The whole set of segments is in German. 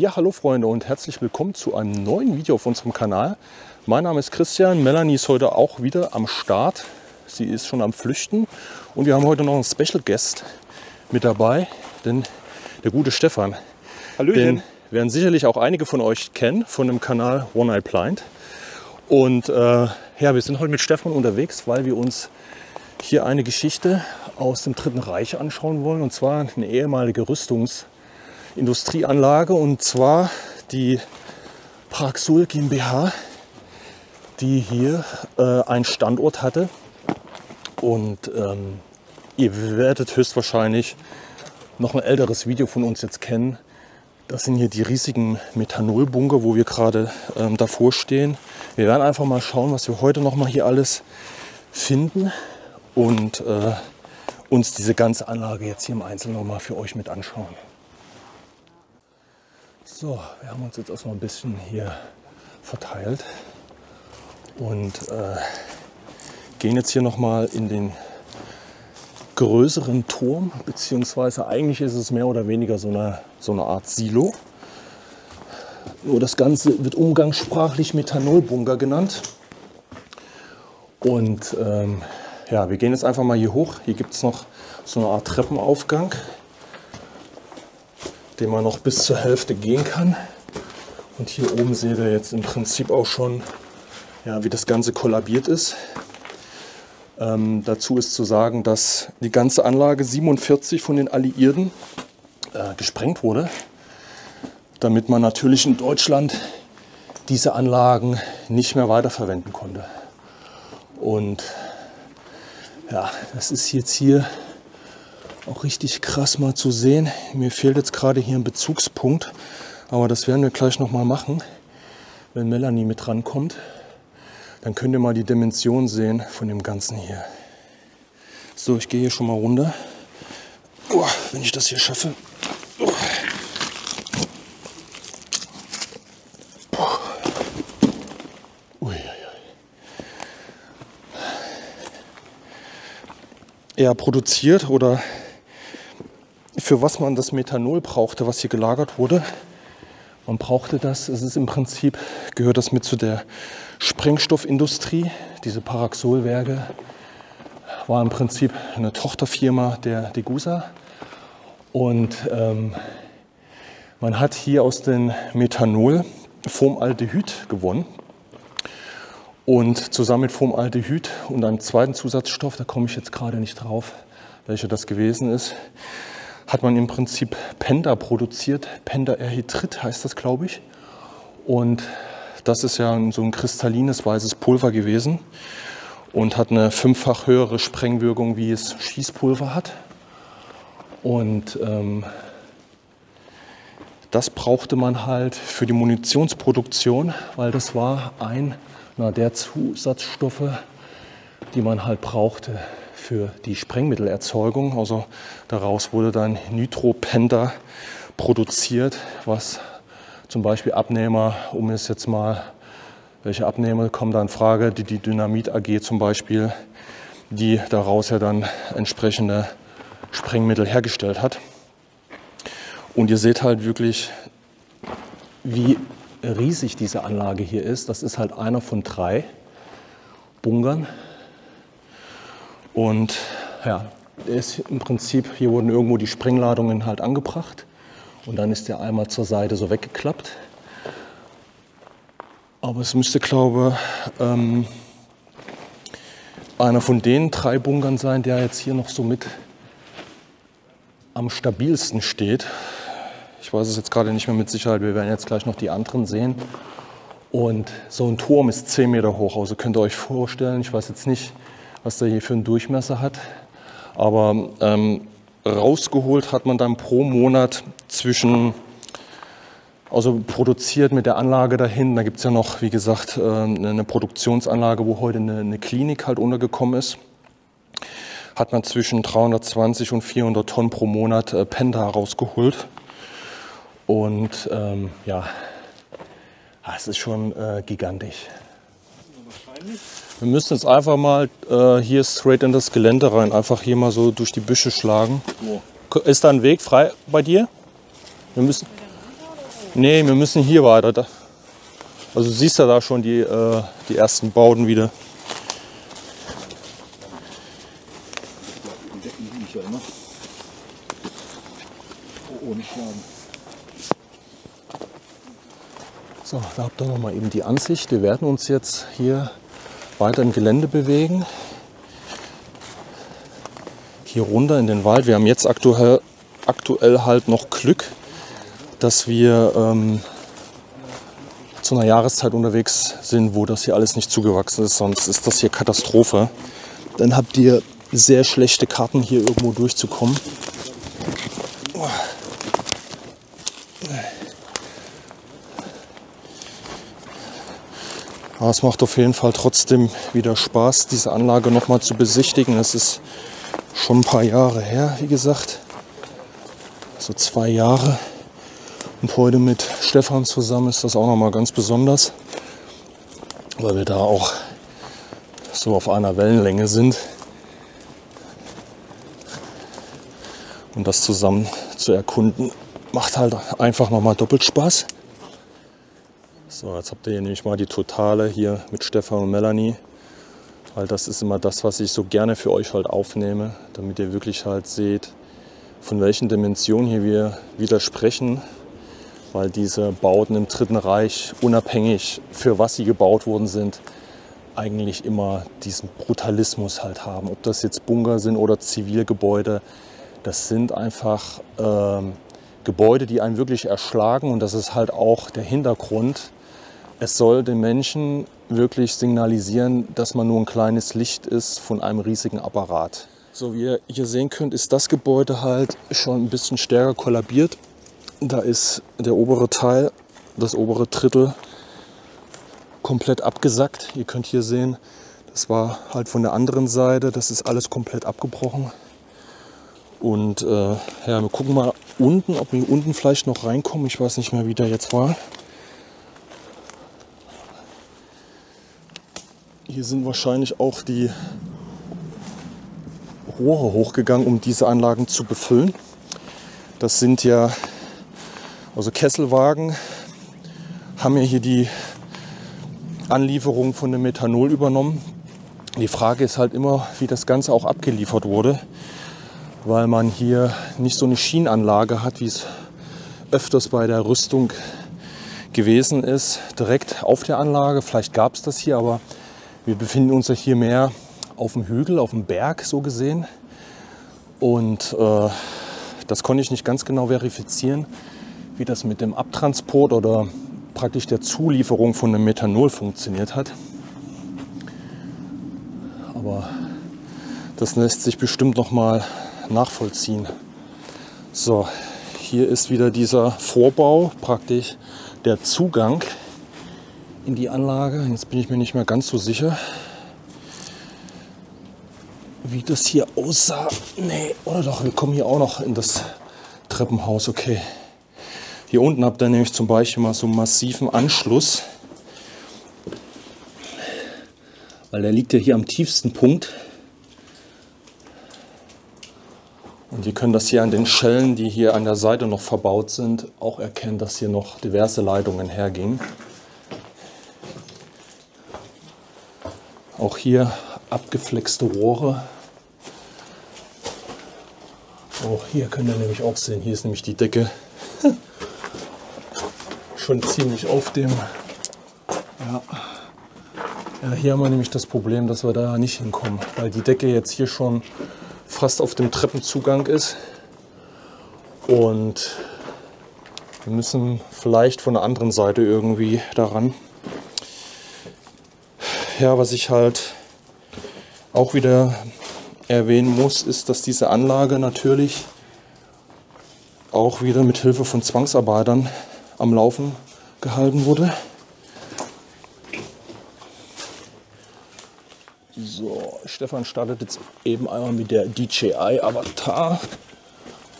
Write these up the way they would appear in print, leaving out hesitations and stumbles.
Ja, hallo Freunde und herzlich willkommen zu einem neuen Video auf unserem Kanal. Mein Name ist Christian, Melanie ist heute auch wieder am Start. Sie ist schon am Flüchten und wir haben heute noch einen Special Guest mit dabei, denn der gute Stefan. Hallöchen. Den werden sicherlich auch einige von euch kennen von dem Kanal One Eye Blind. Und ja, wir sind heute mit Stefan unterwegs, weil wir uns hier eine Geschichte aus dem Dritten Reich anschauen wollen, und zwar eine ehemalige Rüstungsindustrieanlage, und zwar die Paraxul GmbH, die hier einen Standort hatte. Und ihr werdet höchstwahrscheinlich noch ein älteres Video von uns jetzt kennen. Das sind hier die riesigen Methanolbunker, wo wir gerade davor stehen. Wir werden einfach mal schauen, was wir heute noch mal hier alles finden und uns diese ganze Anlage jetzt hier im Einzelnen noch mal für euch mit anschauen. So, wir haben uns jetzt erstmal ein bisschen hier verteilt und gehen jetzt hier noch mal in den größeren Turm, beziehungsweise eigentlich ist es mehr oder weniger so eine Art Silo. Nur das Ganze wird umgangssprachlich Methanolbunker genannt. Und ja, wir gehen jetzt einfach mal hier hoch. Hier gibt es noch so eine Art Treppenaufgang, den man noch bis zur Hälfte gehen kann. Und hier oben seht ihr jetzt im Prinzip auch schon, ja, wie das Ganze kollabiert ist. Dazu ist zu sagen, dass die ganze Anlage 47 von den Alliierten gesprengt wurde, damit man natürlich in Deutschland diese Anlagen nicht mehr weiterverwenden konnte. Und ja, das ist jetzt hier auch richtig krass mal zu sehen. Mir fehlt jetzt gerade hier ein Bezugspunkt, aber das werden wir gleich noch mal machen, wenn Melanie mit rankommt. Dann könnt ihr mal die Dimension sehen von dem Ganzen hier. So, ich gehe hier schon mal runter. Oh, wenn ich das hier schaffe. Oh. Ja, produziert oder für was man das Methanol brauchte, was hier gelagert wurde. Man brauchte das, es ist im Prinzip, gehört das mit zu der Sprengstoffindustrie. Diese Paraxolwerke war im Prinzip eine Tochterfirma der Degussa. Und man hat hier aus dem Methanol Formaldehyd gewonnen. Und zusammen mit Formaldehyd und einem zweiten Zusatzstoff, da komme ich jetzt gerade nicht drauf, welcher das gewesen ist, hat man im Prinzip Penta produziert. Pentaerhydrid heißt das, glaube ich. Und das ist ja so ein kristallines weißes Pulver gewesen und hat eine 5-fach höhere Sprengwirkung, wie es Schießpulver hat. Und das brauchte man halt für die Munitionsproduktion, weil das war einer der Zusatzstoffe, die man halt brauchte für die Sprengmittelerzeugung. Also daraus wurde dann Nitropenta produziert, was zum Beispiel Abnehmer, um es jetzt mal, welche Abnehmer kommen da in Frage, die Dynamit AG zum Beispiel, die daraus ja dann entsprechende Sprengmittel hergestellt hat. Und ihr seht halt wirklich, wie riesig diese Anlage hier ist. Das ist halt einer von 3 Bunkern. Und ja, der ist im Prinzip, hier wurden irgendwo die Sprengladungen halt angebracht. Und dann ist der einmal zur Seite so weggeklappt. Aber es müsste, glaube ich, einer von den 3 Bunkern sein, der jetzt hier noch so mit am stabilsten steht. Ich weiß es jetzt gerade nicht mehr mit Sicherheit. Wir werden jetzt gleich noch die anderen sehen. Und so ein Turm ist 10 Meter hoch. Also könnt ihr euch vorstellen, ich weiß jetzt nicht, was der hier für einen Durchmesser hat. Aber rausgeholt hat man dann pro Monat also produziert mit der Anlage dahin. Da gibt es ja noch, wie gesagt, eine Produktionsanlage, wo heute eine Klinik halt untergekommen ist. Hat man zwischen 320 und 400 Tonnen pro Monat Penta rausgeholt. Und ja, es ist schon gigantisch. Wir müssen jetzt einfach mal hier straight in das Gelände rein, einfach hier mal so durch die Büsche schlagen. Ist da ein Weg frei bei dir? Wir müssen. Nee, wir müssen hier weiter. Also du siehst ja da schon die ersten Bauten wieder. Die Decken liege ich ja immer. Ohne Schaden. So, da habt ihr nochmal eben die Ansicht. Wir werden uns jetzt hier weiter im Gelände bewegen. Hier runter in den Wald. Wir haben jetzt aktuell halt noch Glück, dass wir zu einer Jahreszeit unterwegs sind, wo das hier alles nicht zugewachsen ist. Sonst ist das hier Katastrophe. Dann habt ihr sehr schlechte Karten, hier irgendwo durchzukommen. Aber es macht auf jeden Fall trotzdem wieder Spaß, diese Anlage noch mal zu besichtigen. Es ist schon ein paar Jahre her, wie gesagt. So 2 Jahre. Und heute mit Stefan zusammen ist das auch noch mal ganz besonders, weil wir da auch so auf einer Wellenlänge sind. Und das zusammen zu erkunden, macht halt einfach noch mal doppelt Spaß. So, jetzt habt ihr hier nämlich mal die Totale hier mit Stefan und Melanie. Weil das ist immer das, was ich so gerne für euch halt aufnehme, damit ihr wirklich halt seht, von welchen Dimensionen hier wir wieder sprechen. Weil diese Bauten im Dritten Reich, unabhängig für was sie gebaut worden sind, eigentlich immer diesen Brutalismus halt haben. Ob das jetzt Bunker sind oder Zivilgebäude, das sind einfach Gebäude, die einen wirklich erschlagen. Und das ist halt auch der Hintergrund. Es soll den Menschen wirklich signalisieren, dass man nur ein kleines Licht ist von einem riesigen Apparat. So wie ihr hier sehen könnt, ist das Gebäude halt schon ein bisschen stärker kollabiert. Da ist der obere Teil, das obere Drittel, komplett abgesackt. Ihr könnt hier sehen, das war halt von der anderen Seite, das ist alles komplett abgebrochen. Und ja, wir gucken mal unten, ob wir unten vielleicht noch reinkommen. Ich weiß nicht mehr, wie der jetzt war. Hier sind wahrscheinlich auch die Rohre hochgegangen, um diese Anlagen zu befüllen. Das sind ja, also Kesselwagen haben ja hier die Anlieferung von dem Methanol übernommen. Die Frage ist halt immer, wie das Ganze auch abgeliefert wurde, weil man hier nicht so eine Schienenanlage hat, wie es öfters bei der Rüstung gewesen ist, direkt auf der Anlage. Vielleicht gab es das hier, aber wir befinden uns ja hier mehr auf dem Hügel, auf dem Berg so gesehen. Und das konnte ich nicht ganz genau verifizieren, wie das mit dem Abtransport oder praktisch der Zulieferung von dem Methanol funktioniert hat. Aber das lässt sich bestimmt noch mal nachvollziehen. So, hier ist wieder dieser Vorbau, praktisch der Zugang in die Anlage. Jetzt bin ich mir nicht mehr ganz so sicher, wie das hier aussah. Nee, oder doch, wir kommen hier auch noch in das Treppenhaus. Okay. Hier unten habt ihr nämlich zum Beispiel mal so einen massiven Anschluss. Weil der liegt ja hier am tiefsten Punkt. Und ihr könnt das hier an den Schellen, die hier an der Seite noch verbaut sind, auch erkennen, dass hier noch diverse Leitungen hergingen. Auch hier abgeflexte Rohre. Auch hier könnt ihr nämlich auch sehen, hier ist nämlich die Decke schon ziemlich auf dem. Ja. Ja, hier haben wir nämlich das Problem, dass wir da nicht hinkommen, weil die Decke jetzt hier schon fast auf dem Treppenzugang ist. Und wir müssen vielleicht von der anderen Seite irgendwie daran. Ja, was ich halt auch wieder erwähnen muss, ist, dass diese Anlage natürlich auch wieder mit Hilfe von Zwangsarbeitern am Laufen gehalten wurde. So, Stefan startet jetzt eben einmal mit der DJI Avatar.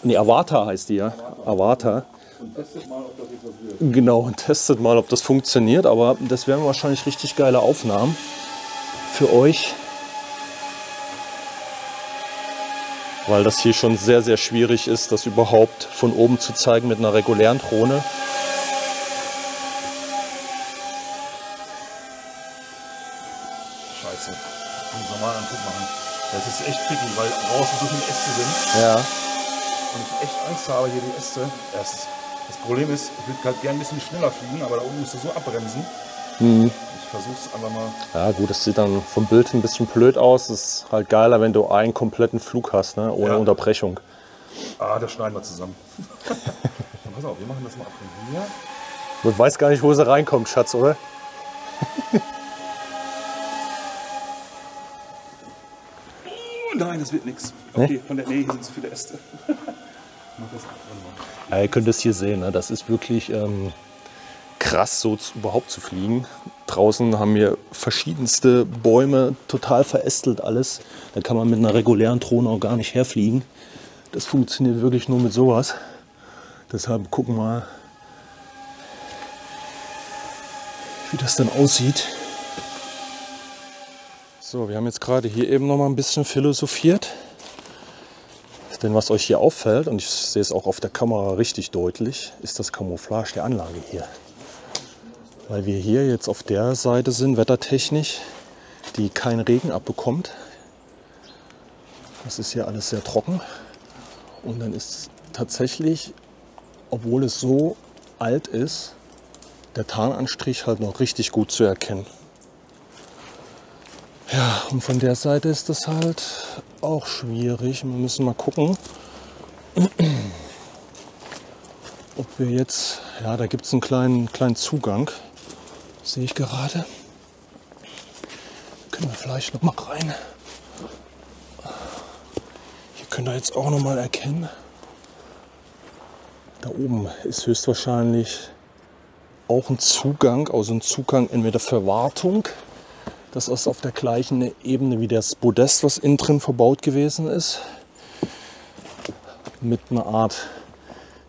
Ne, Avatar heißt die ja. Avatar. Und testet mal, ob das jetzt was wird. Genau, und testet mal, ob das funktioniert. Aber das wären wahrscheinlich richtig geile Aufnahmen für euch. Weil das hier schon sehr, sehr schwierig ist, das überhaupt von oben zu zeigen mit einer regulären Drohne. Das ist echt tricky, weil draußen so viele Äste sind. Ja. Und ich echt Angst habe, hier die Äste. Das Problem ist, ich würde halt gerne ein bisschen schneller fliegen, aber da oben musst du so abbremsen. Ich versuche es einfach mal. Ja gut, das sieht dann vom Bild ein bisschen blöd aus. Das ist halt geiler, wenn du einen kompletten Flug hast, ne? Ohne Unterbrechung. Ah, das schneiden wir zusammen. Dann pass auf, wir machen das mal ab von hier. Du weißt gar nicht, wo sie reinkommt, Schatz, oder? Oh nein, das wird nichts. Okay, nee, hier sind zu viele Äste. Mach das ab. Ja, ihr könnt es hier sehen, ne? Das ist wirklich krass, so überhaupt zu fliegen. Draußen haben wir verschiedenste Bäume, total verästelt alles. Da kann man mit einer regulären Drohne auch gar nicht herfliegen. Das funktioniert wirklich nur mit sowas. Deshalb gucken wir mal, wie das dann aussieht. So, wir haben jetzt gerade hier eben noch mal ein bisschen philosophiert. Denn was euch hier auffällt, und ich sehe es auch auf der Kamera richtig deutlich, ist das Camouflage der Anlage hier. Weil wir hier jetzt auf der Seite sind, wettertechnisch, die keinen Regen abbekommt. Das ist hier alles sehr trocken. Und dann ist tatsächlich, obwohl es so alt ist, der Tarnanstrich halt noch richtig gut zu erkennen. Ja, und von der Seite ist das halt auch schwierig. Wir müssen mal gucken, ob wir jetzt, ja, da gibt es einen kleinen Zugang, sehe ich gerade. Können wir vielleicht noch mal rein. Hier könnt ihr jetzt auch noch mal erkennen. Da oben ist höchstwahrscheinlich auch ein Zugang, also ein Zugang entweder für Wartung. Das ist auf der gleichen Ebene wie das Podest, was innen drin verbaut gewesen ist. Mit einer Art,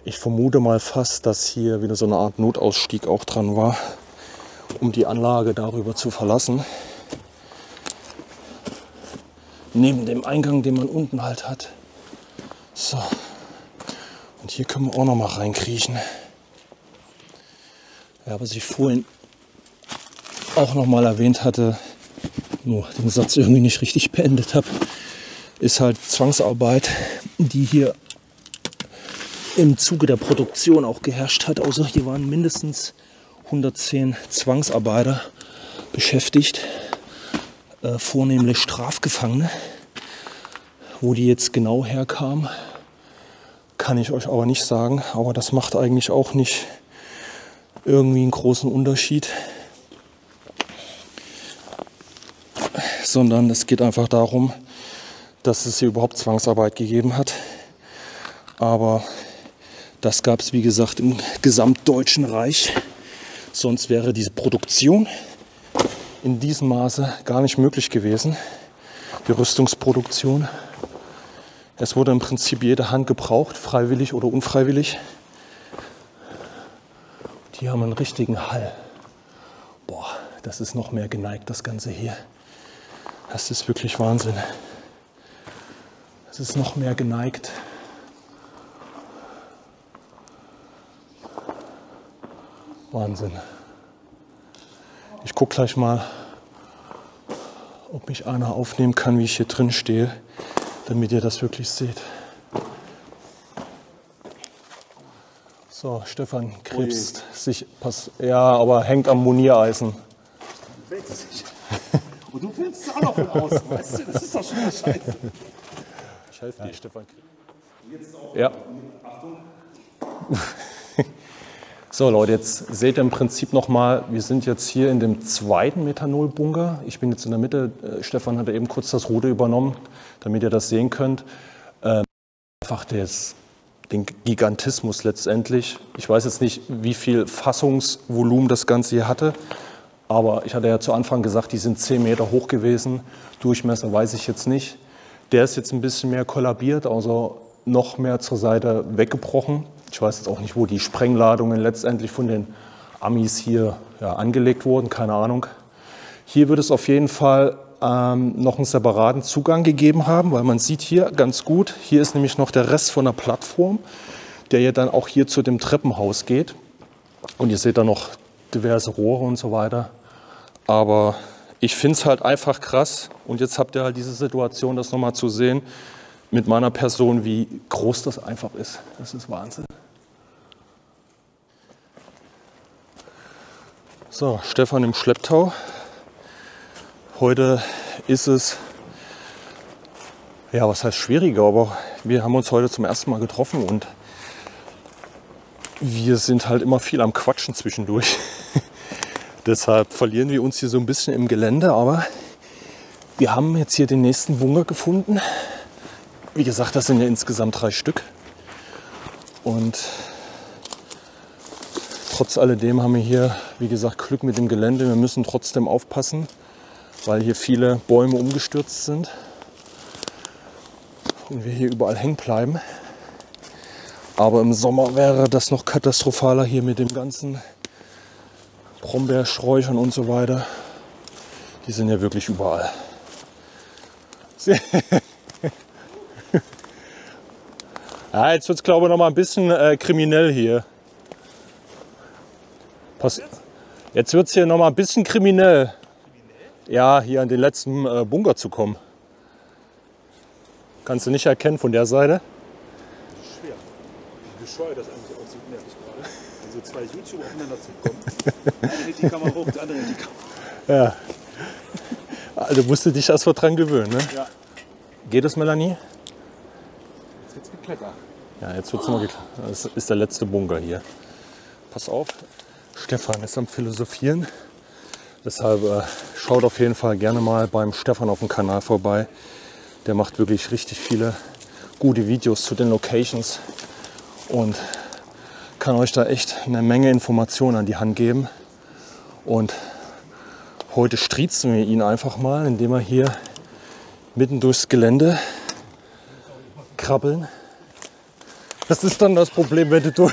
ich vermute mal fast, dass hier wieder so eine Art Notausstieg auch dran war, um die Anlage darüber zu verlassen. Neben dem Eingang, den man unten halt hat. So. Und hier können wir auch noch mal reinkriechen. Ja, was ich vorhin auch noch mal erwähnt hatte, nur den Satz irgendwie nicht richtig beendet habe, ist halt Zwangsarbeit, die hier im Zuge der Produktion auch geherrscht hat. Also hier waren mindestens 110 Zwangsarbeiter beschäftigt, vornehmlich Strafgefangene. Wo die jetzt genau herkamen, kann ich euch aber nicht sagen. Aber das macht eigentlich auch nicht irgendwie einen großen Unterschied. Sondern es geht einfach darum, dass es hier überhaupt Zwangsarbeit gegeben hat. Aber das gab es, wie gesagt, im gesamtdeutschen Reich. Sonst wäre diese Produktion in diesem Maße gar nicht möglich gewesen. Die Rüstungsproduktion. Es wurde im Prinzip jede Hand gebraucht, freiwillig oder unfreiwillig. Die haben einen richtigen Hall. Boah, das ist noch mehr geneigt, das Ganze hier. Das ist wirklich Wahnsinn. Es ist noch mehr geneigt. Wahnsinn. Ich gucke gleich mal, ob mich einer aufnehmen kann, wie ich hier drin stehe, damit ihr das wirklich seht. So, Stefan krebst sich, ja, aber hängt am Moniereisen. Und du findest es auch noch von außen, weißt du? Das ist doch schon eine Scheiße. Ich helfe dir, Stefan. Jetzt ist auch ja. Achtung. So Leute, jetzt seht ihr im Prinzip nochmal, wir sind jetzt hier in dem zweiten Methanolbunker. Ich bin jetzt in der Mitte. Stefan hat eben kurz das Ruder übernommen, damit ihr das sehen könnt. Einfach den Gigantismus letztendlich. Ich weiß jetzt nicht, wie viel Fassungsvolumen das Ganze hier hatte. Aber ich hatte ja zu Anfang gesagt, die sind 10 Meter hoch gewesen. Durchmesser weiß ich jetzt nicht. Der ist jetzt ein bisschen mehr kollabiert, also noch mehr zur Seite weggebrochen. Ich weiß jetzt auch nicht, wo die Sprengladungen letztendlich von den Amis hier angelegt wurden, keine Ahnung. Hier wird es auf jeden Fall noch einen separaten Zugang gegeben haben, weil man sieht hier ganz gut, hier ist nämlich noch der Rest von der Plattform, der ja dann auch hier zu dem Treppenhaus geht. Und ihr seht da noch diverse Rohre und so weiter. Aber ich finde es halt einfach krass. Und jetzt habt ihr halt diese Situation, das nochmal zu sehen mit meiner Person, wie groß das einfach ist. Das ist Wahnsinn. So, Stefan im Schlepptau. Heute ist es, ja, was heißt schwieriger, aber wir haben uns heute zum ersten Mal getroffen und wir sind halt immer viel am Quatschen zwischendurch. Deshalb verlieren wir uns hier so ein bisschen im Gelände, aber wir haben jetzt hier den nächsten Bunker gefunden. Wie gesagt, das sind ja insgesamt 3 Stück. Und trotz alledem haben wir hier, wie gesagt, Glück mit dem Gelände. Wir müssen trotzdem aufpassen, weil hier viele Bäume umgestürzt sind und wir hier überall hängen bleiben. Aber im Sommer wäre das noch katastrophaler hier mit dem ganzen Brombeersträuchern und so weiter. Die sind ja wirklich überall. Ja, jetzt wird es, glaube ich, noch mal ein bisschen kriminell hier. Jetzt wird es hier noch mal ein bisschen kriminell. Ja, hier an den letzten Bunker zu kommen. Kannst du nicht erkennen von der Seite? Schwer. Wie bescheuert das eigentlich aussieht, merke ich gerade. Wenn so 2 YouTuber aufeinander zukommen. Der eine hält die Kamera hoch, der andere hält die Kamera. Ja. Also musst du dich erst mal dran gewöhnen, ne? Ja. Geht das, Melanie? Jetzt wird's gekleckert. Ja, jetzt wird es mal geklärt. Das ist der letzte Bunker hier. Pass auf, Stefan ist am Philosophieren. Deshalb schaut auf jeden Fall gerne mal beim Stefan auf dem Kanal vorbei. Der macht wirklich richtig viele gute Videos zu den Locations und kann euch da echt eine Menge Informationen an die Hand geben. Und heute striezen wir ihn einfach mal, indem wir hier mitten durchs Gelände krabbeln. Das ist dann das Problem, wenn du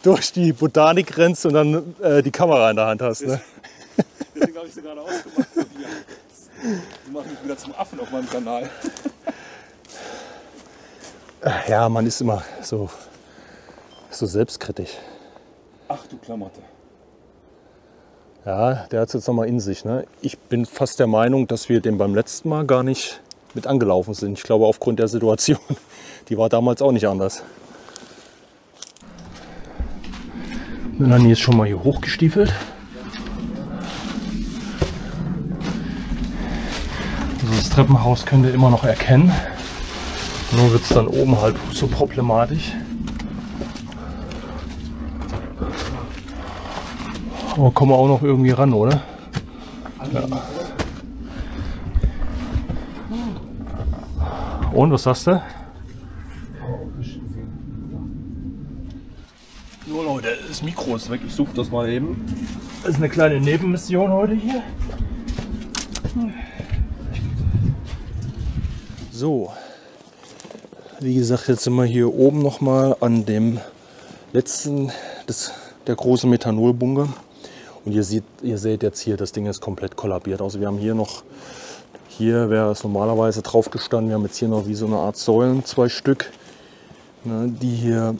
durch die Botanik rennst und dann die Kamera in der Hand hast. Ne? Deswegen habe ich sie gerade ausgemacht. Du machst mich wieder zum Affen auf meinem Kanal. Ja, man ist immer so selbstkritisch. Ach du Klamotte. Ja, der hat es jetzt noch mal in sich. Ne? Ich bin fast der Meinung, dass wir den beim letzten Mal gar nicht mit angelaufen sind. Ich glaube, aufgrund der Situation. Die war damals auch nicht anders. Melanie ist schon mal hier hochgestiefelt. Also das Treppenhaus könnt ihr immer noch erkennen. Nur wird es dann oben halt so problematisch. Aber kommen wir auch noch irgendwie ran, oder? Ja. Und, was sagst du? So Leute, das Mikro ist weg. Ich suche das mal eben. Das ist eine kleine Nebenmission heute hier. So, wie gesagt, jetzt sind wir hier oben noch mal an dem letzten, der große Methanolbunker. Und ihr seht jetzt hier, das Ding ist komplett kollabiert. Also wir haben hier wäre es normalerweise drauf gestanden. Wir haben jetzt hier noch wie so eine Art Säulen, 2 Stück, ne, die hier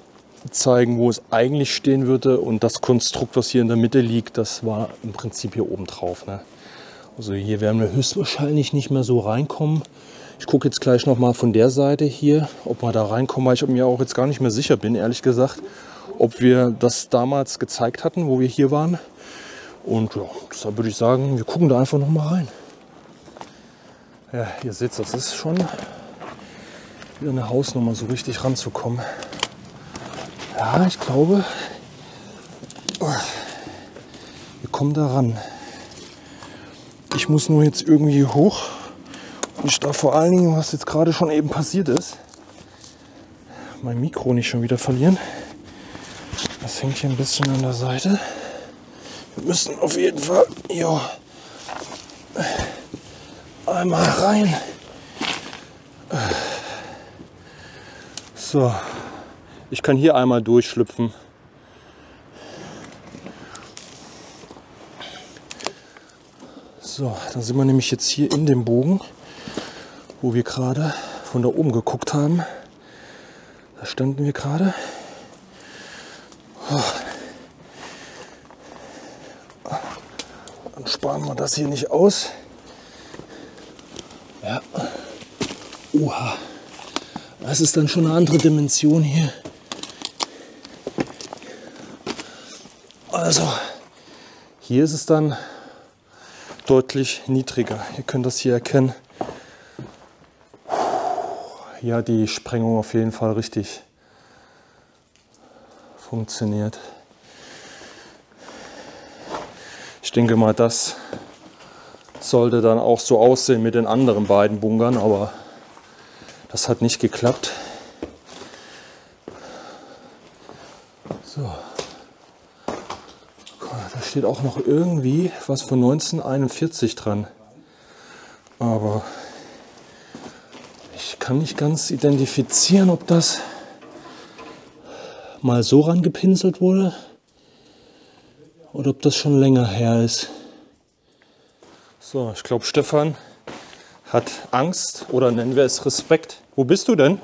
zeigen, wo es eigentlich stehen würde. Und das Konstrukt, was hier in der Mitte liegt, das war im Prinzip hier oben drauf. Ne. Also hier werden wir höchstwahrscheinlich nicht mehr so reinkommen. Ich gucke jetzt gleich noch mal von der Seite hier, ob wir da reinkommen, weil ich mir auch jetzt gar nicht mehr sicher bin, ehrlich gesagt, ob wir das damals gezeigt hatten, wo wir hier waren. Und ja, deshalb würde ich sagen, wir gucken da einfach noch mal rein. Ja, ihr seht, das ist schon wieder eine Hausnummer, so richtig ranzukommen. Ja, ich glaube, wir kommen da ran. Ich muss nur jetzt irgendwie hoch. Und ich darf vor allen Dingen, was jetzt gerade schon eben passiert ist, mein Mikro nicht schon wieder verlieren. Das hängt hier ein bisschen an der Seite. Wir müssen auf jeden Fall hier einmal rein. So, ich kann hier einmal durchschlüpfen. So, dann sind wir nämlich jetzt hier in dem Bogen, wo wir gerade von da oben geguckt haben. Da standen wir gerade. sparen wir das hier nicht aus. Ja. Oha. Das ist dann schon eine andere Dimension hier. Also, hier ist es dann deutlich niedriger. Ihr könnt das hier erkennen. Hier hat die Sprengung auf jeden Fall richtig funktioniert. Ich denke mal, das sollte dann auch so aussehen mit den anderen beiden Bunkern, aber das hat nicht geklappt. So. Da steht auch noch irgendwie was von 1941 dran. Aber ich kann nicht ganz identifizieren, ob das mal so rangepinselt wurde oder ob das schon länger her ist. So, ich glaube, Stefan hat Angst oder nennen wir es Respekt. Wo bist du denn?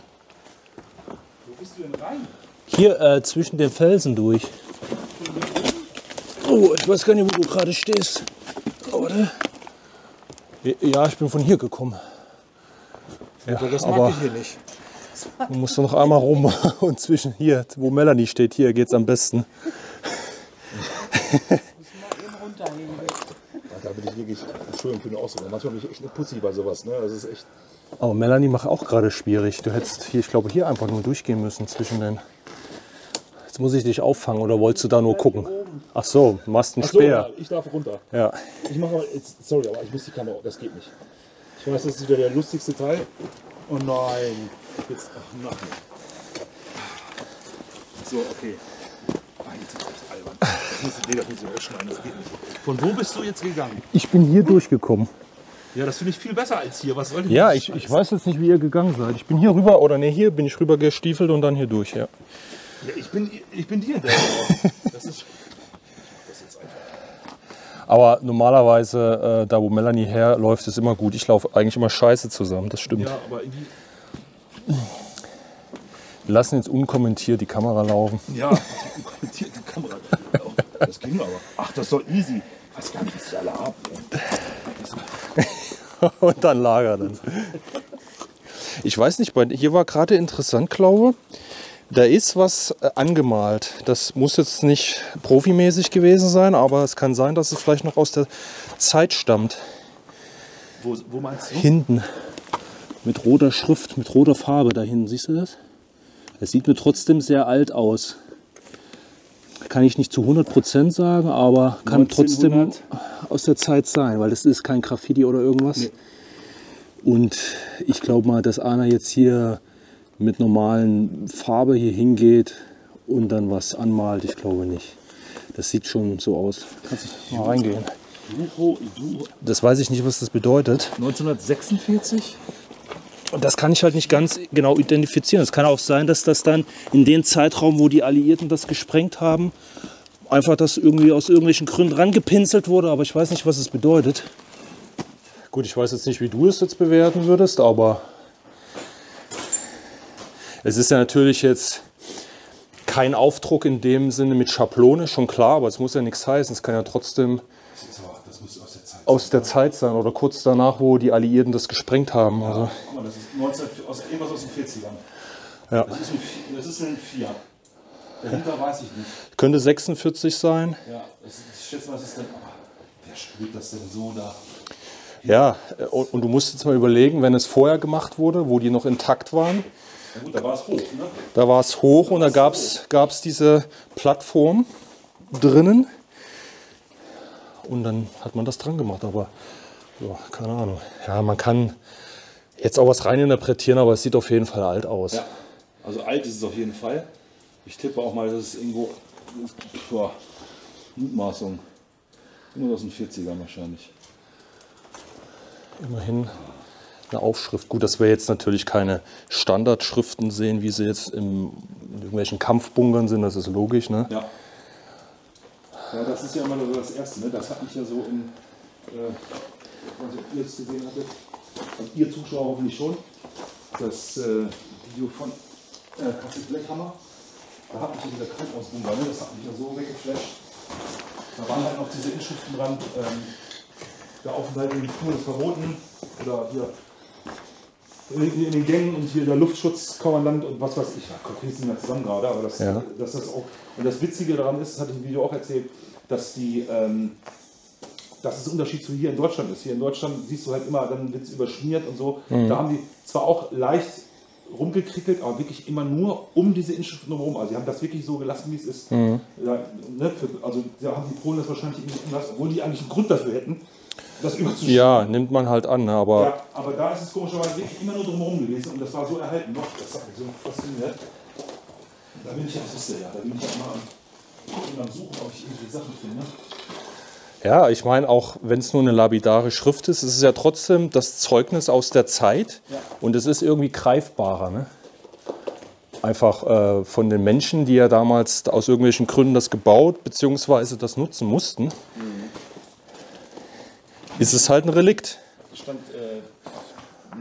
Wo bist du denn rein? Hier zwischen den Felsen durch. Oh, ich weiß gar nicht, wo du gerade stehst. Oder? Ja, ich bin von hier gekommen. Ja, das aber mag ich hier nicht. du musst noch einmal rum und zwischen hier, wo Melanie steht, hier geht's am besten. Da bin ich wirklich, Entschuldigung für den Ausdruck, manchmal bin ich echt eine Pussy bei sowas. Ne? Das ist echt. Aber Melanie macht auch gerade schwierig. Du hättest hier, ich glaube, hier einfach nur durchgehen müssen zwischen den. Jetzt muss ich dich auffangen oder wolltest du da nur gucken? Ach so, du machst einen Speer. Ja, ich darf runter. Ja. Ich mache mal, jetzt, sorry, aber ich muss die Kamera, das geht nicht. Ich weiß, das ist wieder der lustigste Teil. Oh nein. Jetzt, ach nein. So, okay. Jetzt ist echt albern. Das muss ich schneiden, das geht nicht. Von wo bist du jetzt gegangen? Ich bin hier durchgekommen. Ja, das finde ich viel besser als hier. Was soll Ja, ich weiß jetzt nicht, wie ihr gegangen seid. Ich bin hier rüber, oder ne, hier bin ich rüber gestiefelt und dann hier durch, ja. Ja, ich bin dir der. Das ist jetzt einfach. Aber normalerweise, da wo Melanie herläuft, ist immer gut. Ich laufe eigentlich immer scheiße zusammen, das stimmt. Ja, aber irgendwie. Wir lassen jetzt unkommentiert die Kamera laufen. Ja, kommentiert die Kamera. Das ging aber. Ach, das ist doch easy. Ich weiß gar nicht, was die alle haben. Und dann lagert es. Ich weiß nicht, hier war gerade interessant, glaube da ist was angemalt. Das muss jetzt nicht profimäßig gewesen sein, aber es kann sein, dass es vielleicht noch aus der Zeit stammt. Wo meinst du? Hinten. Mit roter Schrift, mit roter Farbe da hinten. Siehst du das? Es sieht mir trotzdem sehr alt aus. Kann ich nicht zu 100% sagen, aber kann 1900? trotzdem aus der Zeit sein, weil das ist kein Graffiti oder irgendwas. Nee. Und ich glaube mal, dass einer jetzt hier mit normalen Farbe hier hingeht und dann was anmalt. Ich glaube nicht. Das sieht schon so aus. Kannst du mal reingehen. Das weiß ich nicht, was das bedeutet. 1946? Und das kann ich halt nicht ganz genau identifizieren. Es kann auch sein, dass das dann in dem Zeitraum, wo die Alliierten das gesprengt haben, einfach das irgendwie aus irgendwelchen Gründen rangepinselt wurde. Aber ich weiß nicht, was es bedeutet. Gut, ich weiß jetzt nicht, wie du es jetzt bewerten würdest, aber es ist ja natürlich jetzt kein Aufdruck in dem Sinne mit Schablone, schon klar, aber es muss ja nichts heißen. Es kann ja trotzdem Das muss aus der Zeit sein oder kurz danach, wo die Alliierten das gesprengt haben. Ja, also. guck mal, das ist irgendwas aus den 40ern. Ja. Das ist ein Fiat. Dahinter weiß ich nicht. Könnte 46 sein. Ja, ich schätze mal, was ist denn. Aber wer spürt das denn so da? Ja, und du musst jetzt mal überlegen, wenn es vorher gemacht wurde, wo die noch intakt waren. Na gut, da war es hoch, ne? Da war es hoch und da gab es diese Plattform drinnen. Und dann hat man das dran gemacht, aber ja, keine Ahnung. Ja, man kann jetzt auch was reininterpretieren, aber es sieht auf jeden Fall alt aus. Ja, also alt ist es auf jeden Fall. Ich tippe auch mal, dass es irgendwo, boah, Mutmaßung, irgendwo aus den 40ern wahrscheinlich. Immerhin eine Aufschrift. Gut, dass wir jetzt natürlich keine Standardschriften sehen, wie sie jetzt in irgendwelchen Kampfbunkern sind, das ist logisch, ne? Ja. Ja, das ist ja immer so das Erste, ne? Das hat mich ja so in, was ihr jetzt gesehen hattet, also ihr Zuschauer hoffentlich schon, das Video von Kassel Blechhammer, da hat mich ja dieser Krankenhausbunker, ne? Das hat mich ja so weggeflasht. Da waren halt noch diese Inschriften dran, der Aufenthalt in den Fluren ist verboten. Oder hier in den Gängen und hier der Luftschutzkommandant und was weiß ich. Ich kriege es nicht mehr zusammen gerade, aber dass das auch. Und das Witzige daran ist, das hatte ich im Video auch erzählt, dass dass es ein Unterschied zu hier in Deutschland ist. Hier in Deutschland siehst du halt immer, dann wird es überschmiert und so. Da haben die zwar auch leicht rumgekrickelt, aber wirklich immer nur um diese Inschriften herum. Also sie haben das wirklich so gelassen, wie es ist. Ja, ne, also da haben die Polen das wahrscheinlich irgendwie, obwohl die eigentlich einen Grund dafür hätten, das überzuschreiben. Ja, nimmt man halt an, ne? Aber... Ja, aber da ist es komischerweise wirklich immer nur drumherum gewesen und das war so erhalten noch. Das hat mich so fasziniert. Da bin ich ja, das wisst ihr ja, da bin ich ja immer am Suchen, ob ich irgendwelche Sachen finde. Ja, ich meine, auch wenn es nur eine lapidare Schrift ist, ist es ja trotzdem das Zeugnis aus der Zeit und es ist irgendwie greifbarer. Ne? Einfach von den Menschen, die ja damals aus irgendwelchen Gründen das gebaut bzw. das nutzen mussten, ist es halt ein Relikt. Das stand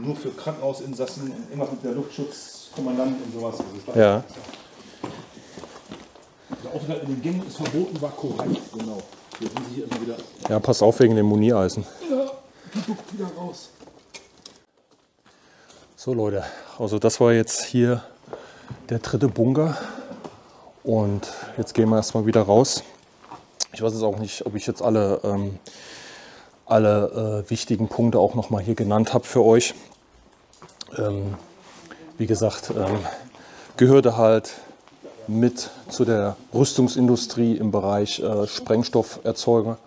nur für Krankenhausinsassen und immer mit der Luftschutzkommandant und sowas. Also ja. Der Aufenthalt in den Gängen ist verboten, war korrekt, genau. Hier sind sie immer wieder. Ja, pass auf wegen dem Moniereisen. Ja, die guckt wieder raus. So Leute, also das war jetzt hier der 3. Bunker und jetzt gehen wir erstmal wieder raus. Ich weiß jetzt auch nicht, ob ich jetzt alle wichtigen Punkte auch noch mal hier genannt habe für euch. Wie gesagt, gehörte halt mit zu der Rüstungsindustrie im Bereich Sprengstofferzeugung.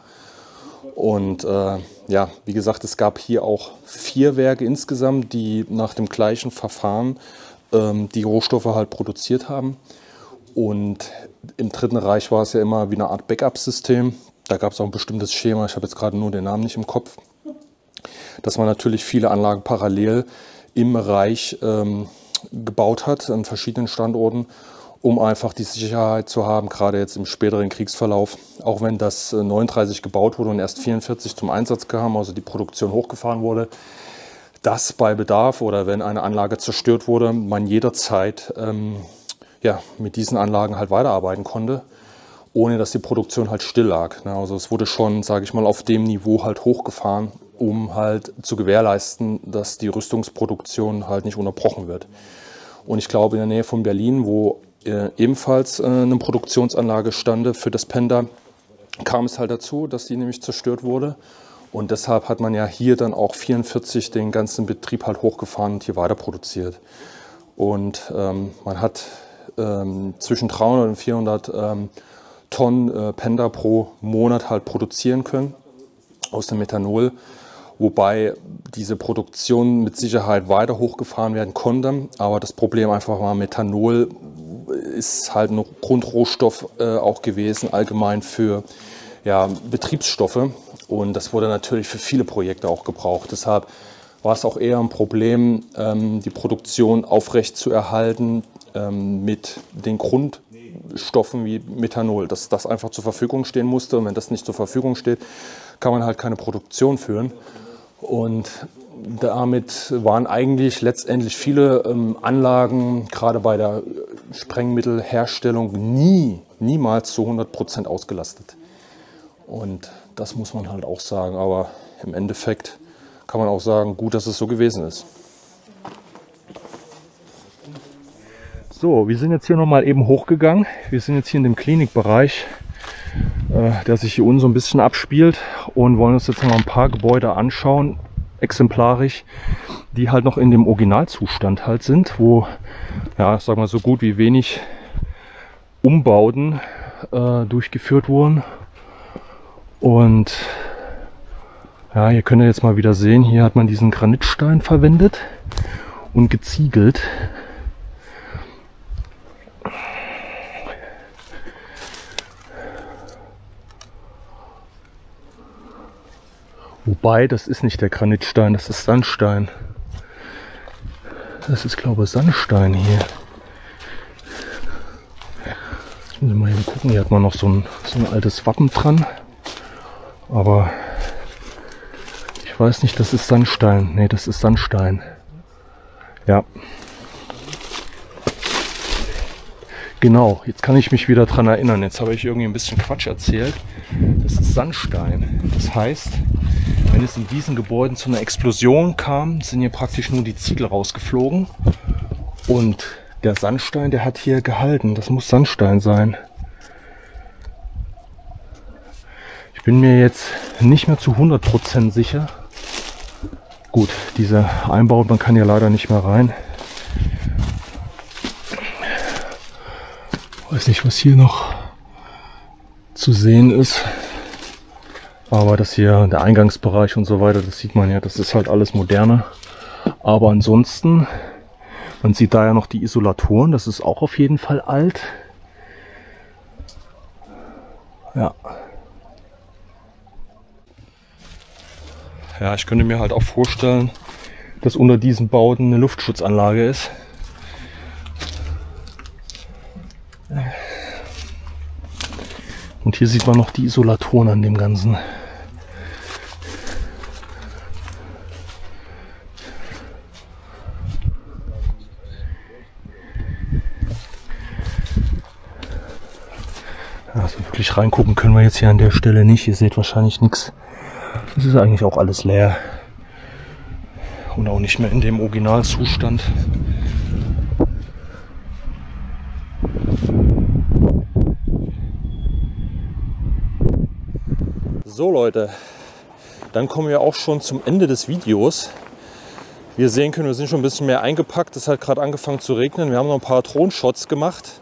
Und ja, wie gesagt, es gab hier auch 4 Werke insgesamt, die nach dem gleichen Verfahren die Rohstoffe halt produziert haben. Und im Dritten Reich war es ja immer wie eine Art Backup-System. Da gab es auch ein bestimmtes Schema, ich habe jetzt gerade nur den Namen nicht im Kopf, dass man natürlich viele Anlagen parallel im Reich gebaut hat, an verschiedenen Standorten, um einfach die Sicherheit zu haben, gerade jetzt im späteren Kriegsverlauf. Auch wenn das 39 gebaut wurde und erst 44 zum Einsatz kam, also die Produktion hochgefahren wurde, dass bei Bedarf oder wenn eine Anlage zerstört wurde, man jederzeit ja, mit diesen Anlagen halt weiterarbeiten konnte, ohne dass die Produktion halt still lag. Also es wurde schon, sage ich mal, auf dem Niveau halt hochgefahren, um halt zu gewährleisten, dass die Rüstungsproduktion halt nicht unterbrochen wird. Und ich glaube, in der Nähe von Berlin, wo ebenfalls eine Produktionsanlage stand für das Penda, kam es halt dazu, dass die nämlich zerstört wurde. Und deshalb hat man ja hier dann auch 44 den ganzen Betrieb halt hochgefahren und hier weiter produziert. Und man hat zwischen 300 und 400 Tonnen Penda pro Monat halt produzieren können aus dem Methanol. Wobei diese Produktion mit Sicherheit weiter hochgefahren werden konnte. Aber das Problem einfach war, Methanol ist halt ein Grundrohstoff auch gewesen, allgemein für ja, Betriebsstoffe. Und das wurde natürlich für viele Projekte auch gebraucht. Deshalb war es auch eher ein Problem, die Produktion aufrecht zu erhalten mit den Grundstoffen wie Methanol, dass das einfach zur Verfügung stehen musste. Und wenn das nicht zur Verfügung steht, kann man halt keine Produktion führen. Und damit waren eigentlich letztendlich viele Anlagen, gerade bei der Sprengmittelherstellung, niemals zu 100% ausgelastet. Und das muss man halt auch sagen. Aber im Endeffekt kann man auch sagen, gut, dass es so gewesen ist. So, wir sind jetzt hier nochmal eben hochgegangen. Wir sind jetzt hier in dem Klinikbereich, der sich hier unten so ein bisschen abspielt, und wollen uns jetzt noch mal ein paar Gebäude anschauen, exemplarisch, die halt noch in dem Originalzustand halt sind, wo, ja, sagen wir so gut wie wenig Umbauten durchgeführt wurden. Und ja, hier könnt ihr jetzt mal wieder sehen, hier hat man diesen Granitstein verwendet und geziegelt. Wobei, das ist nicht der Granitstein, das ist Sandstein. Das ist, glaube ich, Sandstein hier. Jetzt müssen wir mal eben gucken, hier hat man noch so ein altes Wappen dran. Aber ich weiß nicht, das ist Sandstein. Ne, das ist Sandstein. Ja. Genau, jetzt kann ich mich wieder dran erinnern. Jetzt habe ich irgendwie ein bisschen Quatsch erzählt. Das ist Sandstein. Das heißt, Wenn es in diesen Gebäuden zu einer Explosion kam, sind hier praktisch nur die Ziegel rausgeflogen. Und der Sandstein, der hat hier gehalten. Das muss Sandstein sein. Ich bin mir jetzt nicht mehr zu 100% sicher. Gut, dieser Einbau, man kann ja leider nicht mehr rein. Ich weiß nicht, was hier noch zu sehen ist. Aber das hier, der Eingangsbereich und so weiter, das sieht man ja, das ist halt alles moderne. Aber ansonsten, man sieht da ja noch die Isolatoren, das ist auch auf jeden Fall alt. Ja. Ja, ich könnte mir halt auch vorstellen, dass unter diesen Bauten eine Luftschutzanlage ist. Und hier sieht man noch die Isolatoren an dem Ganzen. Also wirklich reingucken können wir jetzt hier an der Stelle nicht. Ihr seht wahrscheinlich nichts. Das ist eigentlich auch alles leer. Und auch nicht mehr in dem Originalzustand. So Leute, dann kommen wir auch schon zum Ende des Videos. Wie ihr sehen könnt, wir sind schon ein bisschen mehr eingepackt. Es hat gerade angefangen zu regnen. Wir haben noch ein paar Drohenshots gemacht.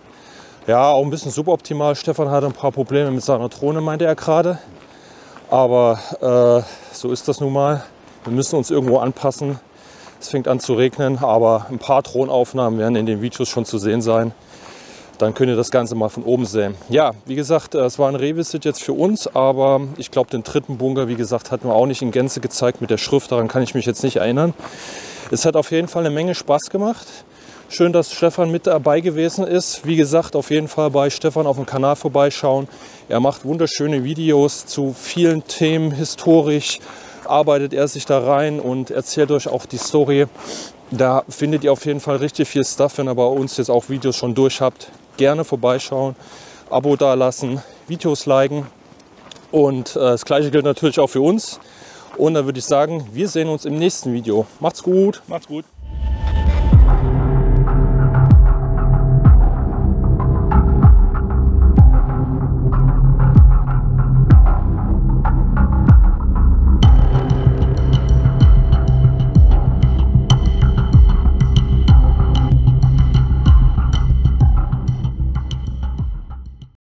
Ja, auch ein bisschen suboptimal. Stefan hatte ein paar Probleme mit seiner Drohne, meinte er gerade. Aber so ist das nun mal. Wir müssen uns irgendwo anpassen. Es fängt an zu regnen, aber ein paar Drohnenaufnahmen werden in den Videos schon zu sehen sein. Dann könnt ihr das Ganze mal von oben sehen. Ja, wie gesagt, es war ein Revisit jetzt für uns, aber ich glaube, den dritten Bunker, wie gesagt, hatten wir auch nicht in Gänze gezeigt mit der Schrift. Daran kann ich mich jetzt nicht erinnern. Es hat auf jeden Fall eine Menge Spaß gemacht. Schön, dass Stefan mit dabei gewesen ist. Wie gesagt, auf jeden Fall bei Stefan auf dem Kanal vorbeischauen. Er macht wunderschöne Videos zu vielen Themen, historisch arbeitet er sich da rein und erzählt euch auch die Story. Da findet ihr auf jeden Fall richtig viel Stuff. Wenn ihr bei uns jetzt auch Videos schon durch habt, gerne vorbeischauen, Abo dalassen, Videos liken und das gleiche gilt natürlich auch für uns. Und dann würde ich sagen, wir sehen uns im nächsten Video. Macht's gut! Macht's gut!